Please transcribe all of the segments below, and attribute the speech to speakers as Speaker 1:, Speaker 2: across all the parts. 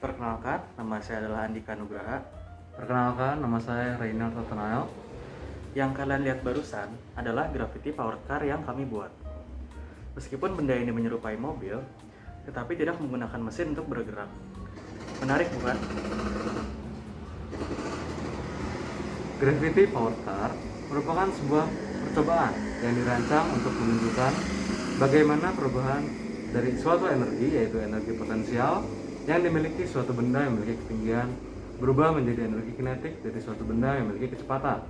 Speaker 1: Perkenalkan, nama saya adalah Andika Nugraha.
Speaker 2: Perkenalkan, nama saya Reynald Nathanael.
Speaker 1: Yang kalian lihat barusan adalah Gravity Powered Car yang kami buat. Meskipun benda ini menyerupai mobil, tetapi tidak menggunakan mesin untuk bergerak. Menarik bukan?
Speaker 2: Gravity Powered Car merupakan sebuah percobaan yang dirancang untuk menunjukkan bagaimana perubahan dari suatu energi, yaitu energi potensial yang dimiliki suatu benda yang memiliki ketinggian, berubah menjadi energi kinetik dari suatu benda yang memiliki kecepatan.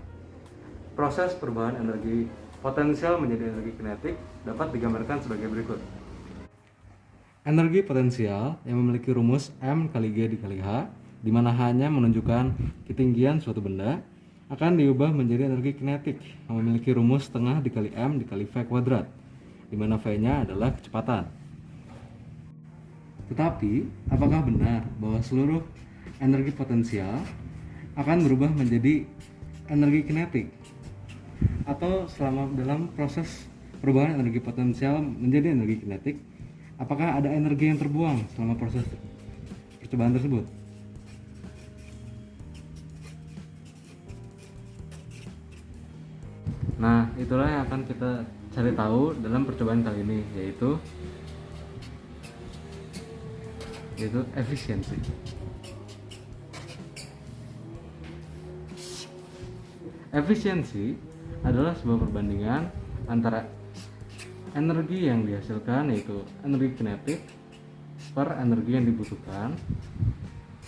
Speaker 2: Proses perubahan energi potensial menjadi energi kinetik dapat digambarkan sebagai berikut. Energi potensial yang memiliki rumus M kali G dikali H, di mana H-nya menunjukkan ketinggian suatu benda, akan diubah menjadi energi kinetik yang memiliki rumus setengah dikali M dikali V kuadrat, di mana V-nya adalah kecepatan. Tetapi, apakah benar bahwa seluruh energi potensial akan berubah menjadi energi kinetik? Atau selama dalam proses perubahan energi potensial menjadi energi kinetik, apakah ada energi yang terbuang selama proses percobaan tersebut? Nah, itulah yang akan kita cari tahu dalam percobaan kali ini, yaitu efisiensi. Efisiensi adalah sebuah perbandingan antara energi yang dihasilkan, yaitu energi kinetik, per energi yang dibutuhkan,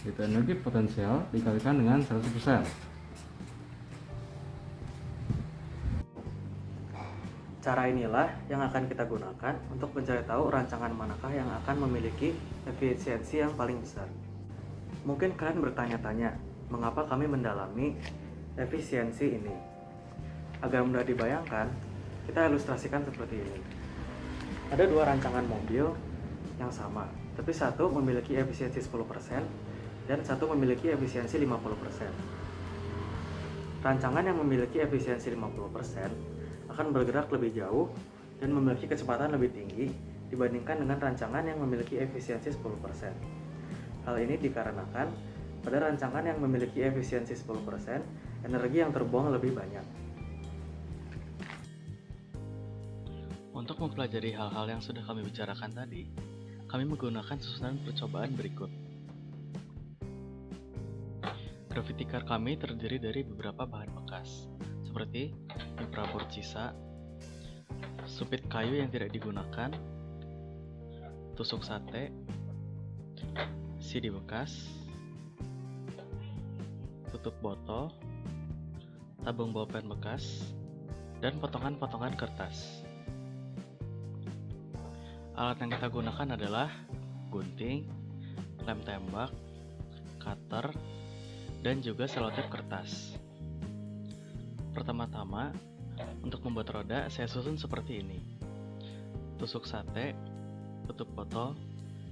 Speaker 2: yaitu energi potensial, dikalikan dengan 100%.
Speaker 1: Cara inilah yang akan kita gunakan untuk mencari tahu rancangan manakah yang akan memiliki efisiensi yang paling besar. Mungkin kalian bertanya-tanya, mengapa kami mendalami efisiensi ini? Agar mudah dibayangkan, kita ilustrasikan seperti ini. Ada dua rancangan mobil yang sama, tapi satu memiliki efisiensi 10% dan satu memiliki efisiensi 50%. Rancangan yang memiliki efisiensi 50% akan bergerak lebih jauh dan memiliki kecepatan lebih tinggi dibandingkan dengan rancangan yang memiliki efisiensi 10%. Hal ini dikarenakan pada rancangan yang memiliki efisiensi 10%, energi yang terbuang lebih banyak.
Speaker 3: Untuk mempelajari hal-hal yang sudah kami bicarakan tadi, kami menggunakan susunan percobaan berikut. Gravity car kami terdiri dari beberapa bahan bekas, seperti infraboard sisa, supit kayu yang tidak digunakan, tusuk sate, CD bekas, tutup botol, tabung bolpen bekas, dan potongan-potongan kertas. Alat yang kita gunakan adalah gunting, lem tembak, cutter, dan juga selotip kertas. Pertama-tama, untuk membuat roda, saya susun seperti ini. Tusuk sate, tutup botol,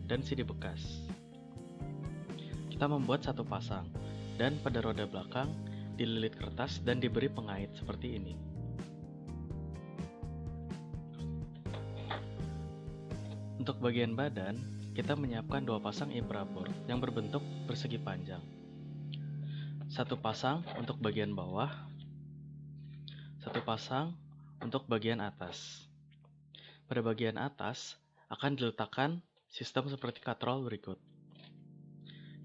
Speaker 3: dan CD bekas. Kita membuat satu pasang, dan pada roda belakang dililit kertas dan diberi pengait seperti ini. Untuk bagian badan, kita menyiapkan dua pasang infraboard yang berbentuk persegi panjang. Satu pasang untuk bagian bawah, satu pasang untuk bagian atas. Pada bagian atas akan diletakkan sistem seperti katrol berikut,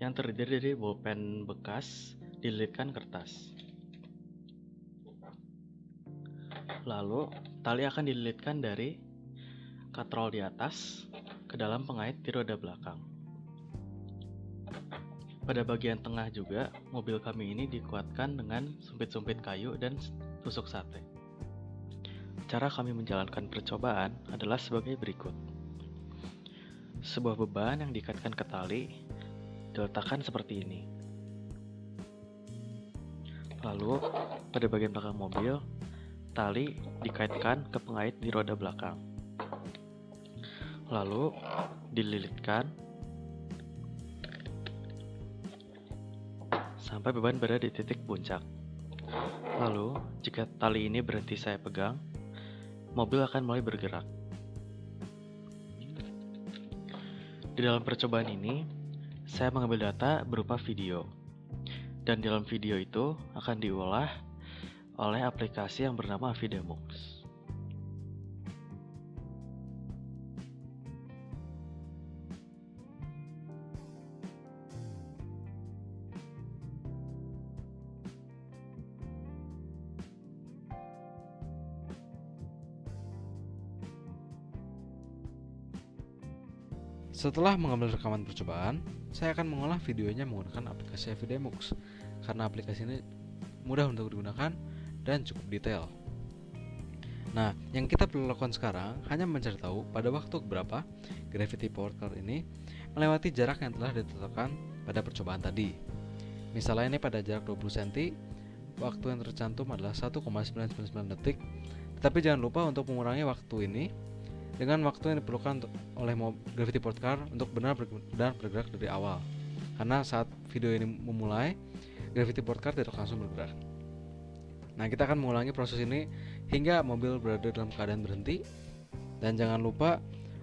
Speaker 3: yang terdiri dari bolpen bekas dililitkan kertas. Lalu, tali akan dililitkan dari katrol di atas ke dalam pengait di roda belakang. Pada bagian tengah juga, mobil kami ini dikuatkan dengan sumpit-sumpit kayu dan tusuk sate. Cara kami menjalankan percobaan adalah sebagai berikut. Sebuah beban yang diikatkan ke tali diletakkan seperti ini. Lalu, pada bagian belakang mobil, tali dikaitkan ke pengait di roda belakang. Lalu dililitkan sampai beban berada di titik puncak. Lalu, jika tali ini berhenti saya pegang, mobil akan mulai bergerak. Di dalam percobaan ini, saya mengambil data berupa video. Dan dalam video itu akan diolah oleh aplikasi yang bernama Avidemux.
Speaker 4: Setelah mengambil rekaman percobaan, saya akan mengolah videonya menggunakan aplikasi Avidemux karena aplikasi ini mudah untuk digunakan dan cukup detail. Nah, yang kita perlu lakukan sekarang hanya mencari tahu pada waktu berapa Gravity Powered Car ini melewati jarak yang telah ditetapkan pada percobaan tadi. Misalnya ini pada jarak 20 cm, waktu yang tercantum adalah 1,999 detik. Tetapi jangan lupa untuk mengurangi waktu ini dengan waktu yang diperlukan oleh Gravity Powered Car untuk benar-benar bergerak dari awal. Karena saat video ini memulai, Gravity Powered Car tidak langsung bergerak. Nah, kita akan mengulangi proses ini hingga mobil berada dalam keadaan berhenti. Dan jangan lupa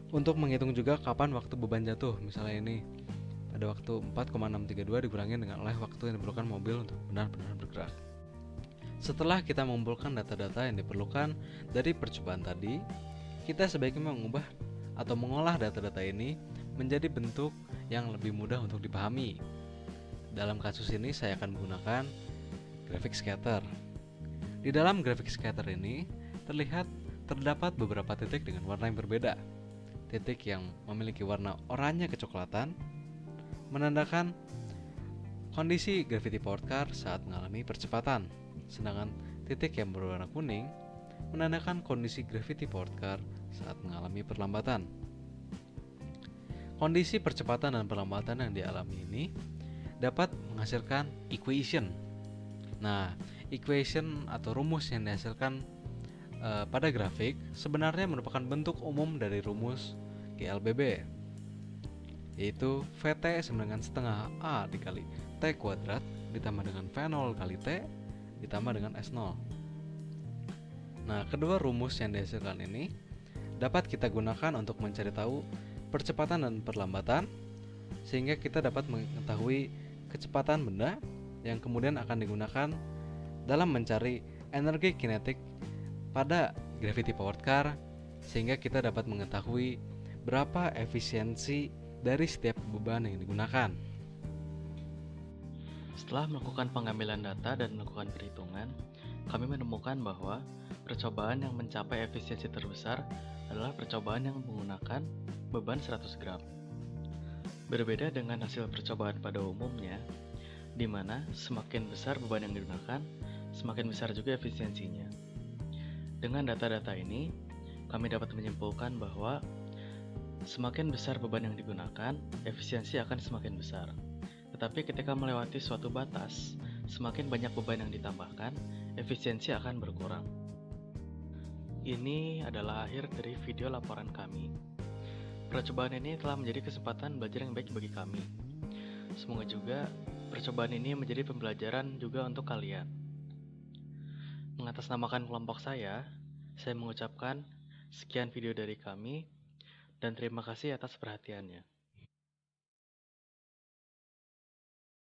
Speaker 4: untuk menghitung juga kapan waktu beban jatuh. Misalnya ini pada waktu 4,632 dikurangi dengan oleh waktu yang diperlukan mobil untuk benar-benar bergerak. Setelah kita mengumpulkan data-data yang diperlukan dari percobaan tadi, kita sebaiknya mengubah atau mengolah data-data ini menjadi bentuk yang lebih mudah untuk dipahami. Dalam kasus ini saya akan menggunakan graphic scatter. Di dalam graphic scatter ini terdapat beberapa titik dengan warna yang berbeda. Titik yang memiliki warna oranye kecoklatan menandakan kondisi Gravity Powered Car saat mengalami percepatan, sedangkan titik yang berwarna kuning menandakan kondisi Gravity Powered Car saat mengalami perlambatan. Kondisi percepatan dan perlambatan yang dialami ini dapat menghasilkan equation. Nah, equation atau rumus yang dihasilkan pada grafik sebenarnya merupakan bentuk umum dari rumus GLBB, yaitu VT sama dengan setengah A dikali T kuadrat ditambah dengan V0 kali T ditambah dengan S0. Nah, kedua rumus yang dihasilkan ini dapat kita gunakan untuk mencari tahu percepatan dan perlambatan, sehingga kita dapat mengetahui kecepatan benda yang kemudian akan digunakan dalam mencari energi kinetik pada Gravity Powered Car, sehingga kita dapat mengetahui berapa efisiensi dari setiap beban yang digunakan.
Speaker 3: Setelah melakukan pengambilan data dan melakukan perhitungan, kami menemukan bahwa percobaan yang mencapai efisiensi terbesar adalah percobaan yang menggunakan beban 100 gram. Berbeda dengan hasil percobaan pada umumnya, di mana semakin besar beban yang digunakan, semakin besar juga efisiensinya. Dengan data-data ini, kami dapat menyimpulkan bahwa semakin besar beban yang digunakan, efisiensi akan semakin besar. Tetapi ketika melewati suatu batas, semakin banyak beban yang ditambahkan, efisiensi akan berkurang. Ini adalah akhir dari video laporan kami. Percobaan ini telah menjadi kesempatan belajar yang baik bagi kami. Semoga juga percobaan ini menjadi pembelajaran juga untuk kalian. Mengatasnamakan kelompok saya mengucapkan sekian video dari kami dan terima kasih atas perhatiannya.